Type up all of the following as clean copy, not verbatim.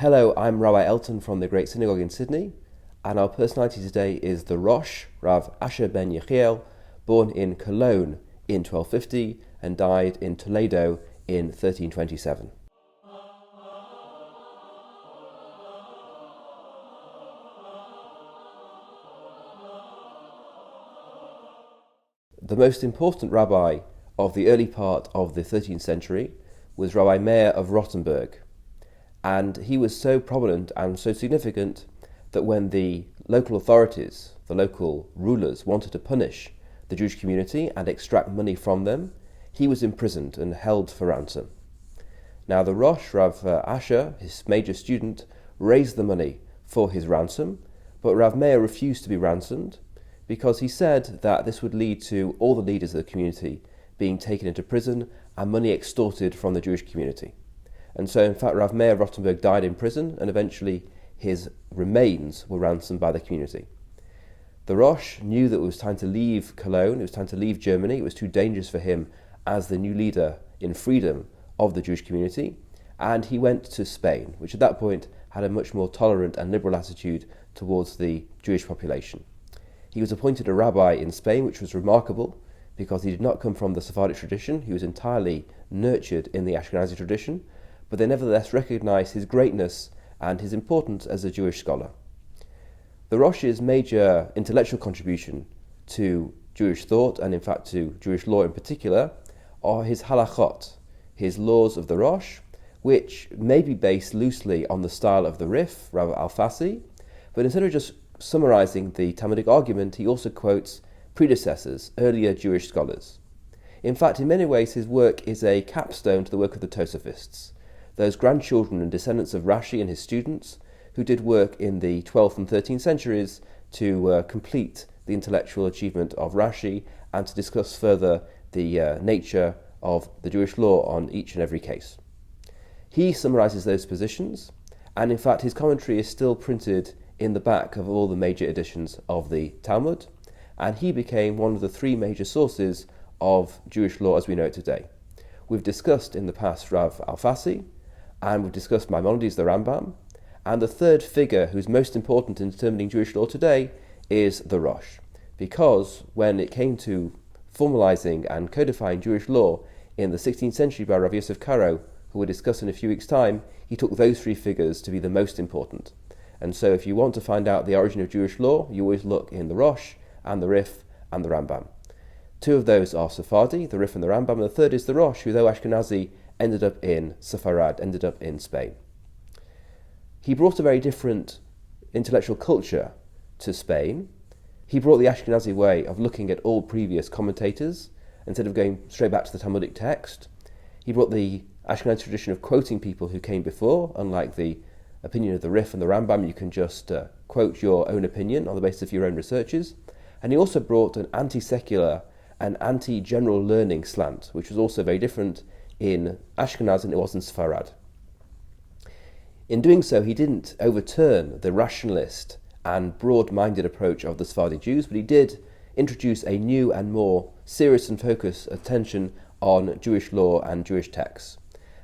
Hello, I'm Rabbi Elton from the Great Synagogue in Sydney, and our personality today is the Rosh, Rav Asher ben Yechiel, born in Cologne in 1250 and died in Toledo in 1327. The most important rabbi of the early part of the 13th century was Rabbi Meir of Rothenburg, and he was so prominent and so significant that when the local authorities, the local rulers, wanted to punish the Jewish community and extract money from them, he was imprisoned and held for ransom. Now the Rosh, Rav Asher, his major student, raised the money for his ransom, but Rav Meir refused to be ransomed because he said that this would lead to all the leaders of the community being taken into prison and money extorted from the Jewish community. And so in fact Rav Meir of Rothenburg died in prison, and eventually his remains were ransomed by the community. The Rosh knew that it was time to leave Cologne, it was time to leave Germany, it was too dangerous for him as the new leader in freedom of the Jewish community, and he went to Spain, which at that point had a much more tolerant and liberal attitude towards the Jewish population. He was appointed a rabbi in Spain, which was remarkable because he did not come from the Sephardic tradition, he was entirely nurtured in the Ashkenazi tradition, but they nevertheless recognized his greatness and his importance as a Jewish scholar. The Rosh's major intellectual contribution to Jewish thought, and in fact to Jewish law in particular, are his halachot, his laws of the Rosh, which may be based loosely on the style of the Rif, Rav Alfasi, but instead of just summarizing the Talmudic argument, he also quotes predecessors, earlier Jewish scholars. In fact, in many ways, his work is a capstone to the work of the Tosafists, those grandchildren and descendants of Rashi and his students who did work in the 12th and 13th centuries to complete the intellectual achievement of Rashi and to discuss further the nature of the Jewish law on each and every case. He summarizes those positions, and in fact his commentary is still printed in the back of all the major editions of the Talmud, and he became one of the three major sources of Jewish law as we know it today. We've discussed in the past Rav Alfasi, and we've discussed Maimonides the Rambam, and the third figure who's most important in determining Jewish law today is the Rosh, because when it came to formalizing and codifying Jewish law in the 16th century by Rav Yosef Karo, who we'll discuss in a few weeks' time, he took those three figures to be the most important. And so if you want to find out the origin of Jewish law, you always look in the Rosh and the Rif and the Rambam. Two of those are Sephardi, the Rif and the Rambam, and the third is the Rosh, who though Ashkenazi ended up in Sepharad, ended up in Spain. He brought a very different intellectual culture to Spain. He brought the Ashkenazi way of looking at all previous commentators instead of going straight back to the Talmudic text. He brought the Ashkenazi tradition of quoting people who came before, unlike the opinion of the Rif and the Rambam. You can just quote your own opinion on the basis of your own researches. And he also brought an anti-secular and anti-general learning slant, which was also very different in Ashkenaz than it was in Sepharad. In doing so, he didn't overturn the rationalist and broad-minded approach of the Sephardi Jews, but he did introduce a new and more serious and focused attention on Jewish law and Jewish texts.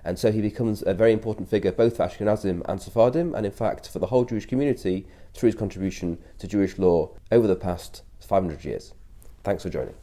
And so he becomes a very important figure both for Ashkenazim and Sephardim, and in fact for the whole Jewish community through his contribution to Jewish law over the past 500 years. Thanks for joining.